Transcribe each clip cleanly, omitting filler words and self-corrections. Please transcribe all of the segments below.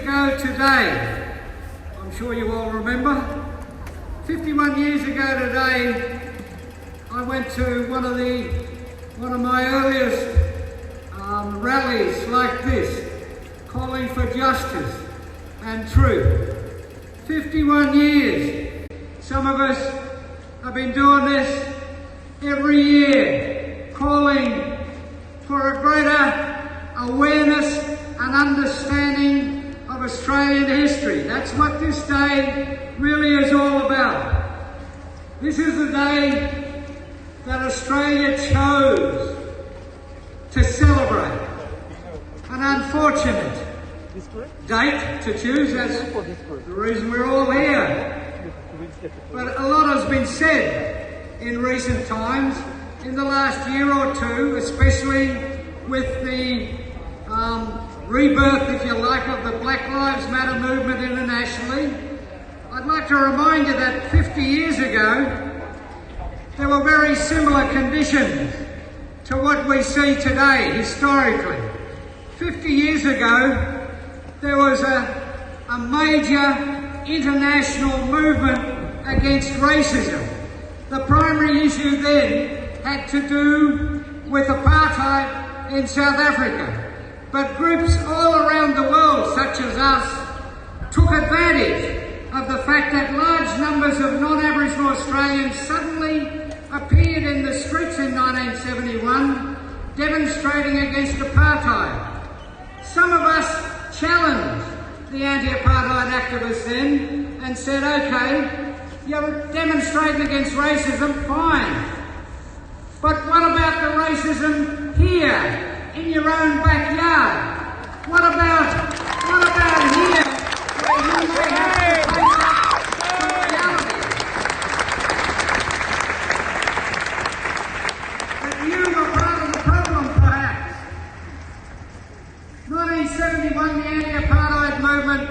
ago today, I'm sure you all remember, 51 years ago today, I went to one of my earliest rallies like this, calling for justice and truth. 51 years. Some of us have been doing this every year, calling for a greater awareness and understanding of Australian history. That's what this day really is all about. This is the day that Australia chose to celebrate. An unfortunate date to choose, that's the reason we're all here. But a lot has been said in recent times, in the last year or two, especially with the rebirth, if you like, of the Black Lives Matter movement internationally. I'd like to remind you that 50 years ago, there were very similar conditions to what we see today, historically. 50 years ago, there was a major international movement against racism. The primary issue then had to do with apartheid in South Africa. But groups all around the world, such as us, took advantage of the fact that large numbers of non-Aboriginal Australians suddenly appeared in the streets in 1971, demonstrating against apartheid. Some of us challenged the anti-apartheid activists then and said, okay, you're demonstrating against racism, fine. But what about the racism here, in your own backyard? What about here, where you may have to face up to reality? But you were part of the problem, perhaps. 1971, the anti-apartheid movement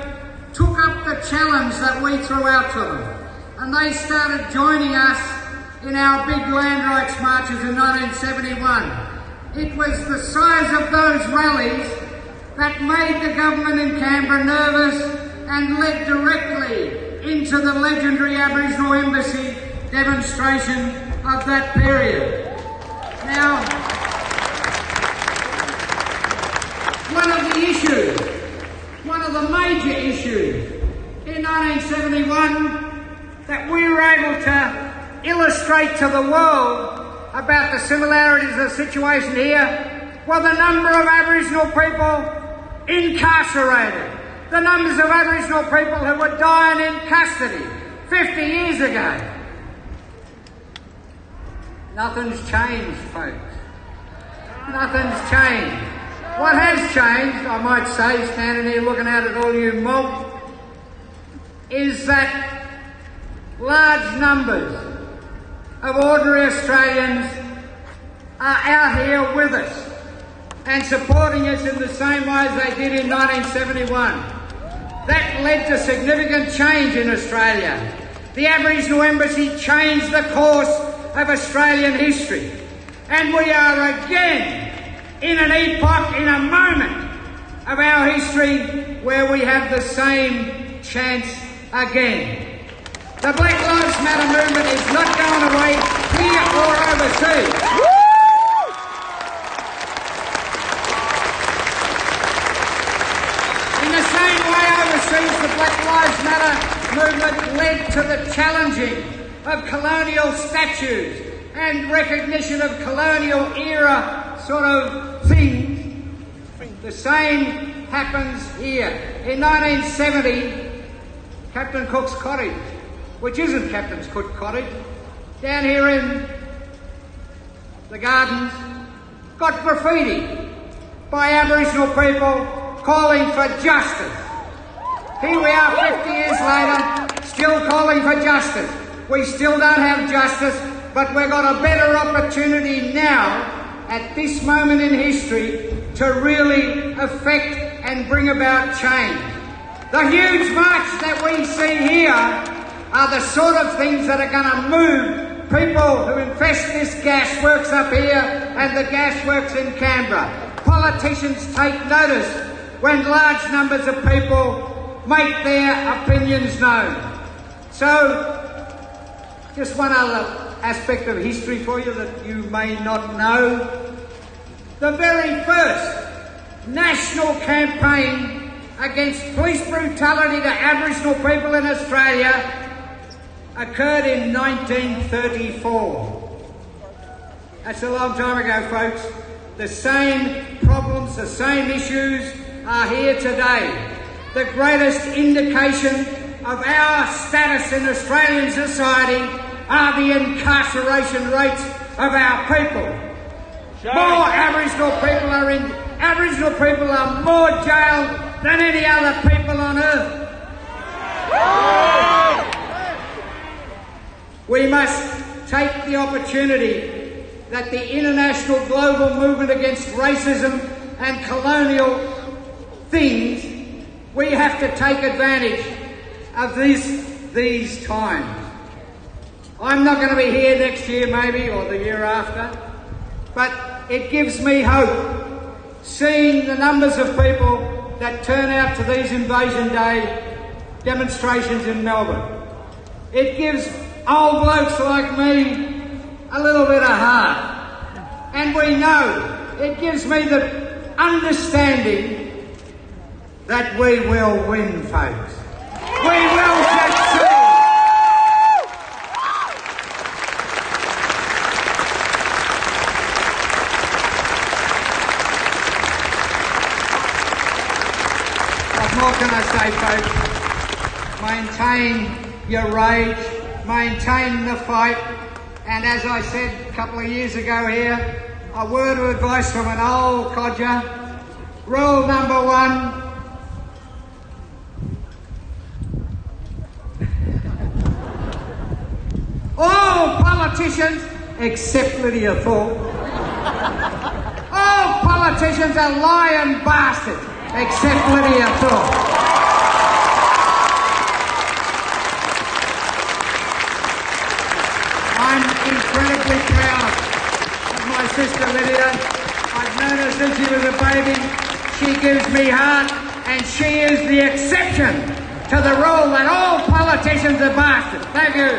took up the challenge that we threw out to them, and they started joining us in our big land rights marches in 1971. It was the size of those rallies that made the government in Canberra nervous and led directly into the legendary Aboriginal Embassy demonstration of that period. Now, one of the major issues in 1971 that we were able to illustrate to the world about the similarities of the situation here were the number of Aboriginal people incarcerated, the numbers of Aboriginal people who were dying in custody 50 years ago. Nothing's changed, folks. Nothing's changed. What has changed, I might say, standing here looking out at all you mob, is that large numbers of ordinary Australians are out here with us and supporting us in the same way as they did in 1971. That led to significant change in Australia. The Aboriginal Embassy changed the course of Australian history, and we are again in an epoch, in a moment of our history where we have the same chance again. The Black Lives Matter movement is not going away here or overseas. In the same way overseas, the Black Lives Matter movement led to the challenging of colonial statues and recognition of colonial era sort of things. The same happens here. In 1970, Captain Cook's Cottage, which isn't Captain's Cook Cottage, down here in the gardens, got graffiti by Aboriginal people calling for justice. Here we are 50 years later, still calling for justice. We still don't have justice, but we've got a better opportunity now, at this moment in history, to really affect and bring about change. The huge march that we see here are the sort of things that are going to move people who infest this gasworks up here and the gasworks in Canberra. Politicians take notice when large numbers of people make their opinions known. So, just one other aspect of history for you that you may not know. The very first national campaign against police brutality to Aboriginal people in Australia occurred in 1934. That's a long time ago, folks. The same problems, the same issues are here today. The greatest indication of our status in Australian society are the incarceration rates of our people. More Aboriginal people are more jailed than any other people on earth. We must take the opportunity that the international global movement against racism and colonial things, we have to take advantage of these times. I'm not going to be here next year maybe, or the year after, but it gives me hope seeing the numbers of people that turn out to these Invasion Day demonstrations in Melbourne. It gives old blokes like me a little bit of heart. And we know, it gives me the understanding that we will win, folks. We will succeed. What more can I say, folks? Maintain your rage, maintain the fight, and as I said a couple of years ago here, a word of advice from an old codger. Rule number 1, all politicians, except Lydia Thorpe, all politicians are lying bastards, except Lydia Thorpe. I'm incredibly proud of my sister Lydia. I've known her since she was a baby. She gives me heart, and she is the exception to the rule that all politicians are bastards. Thank you.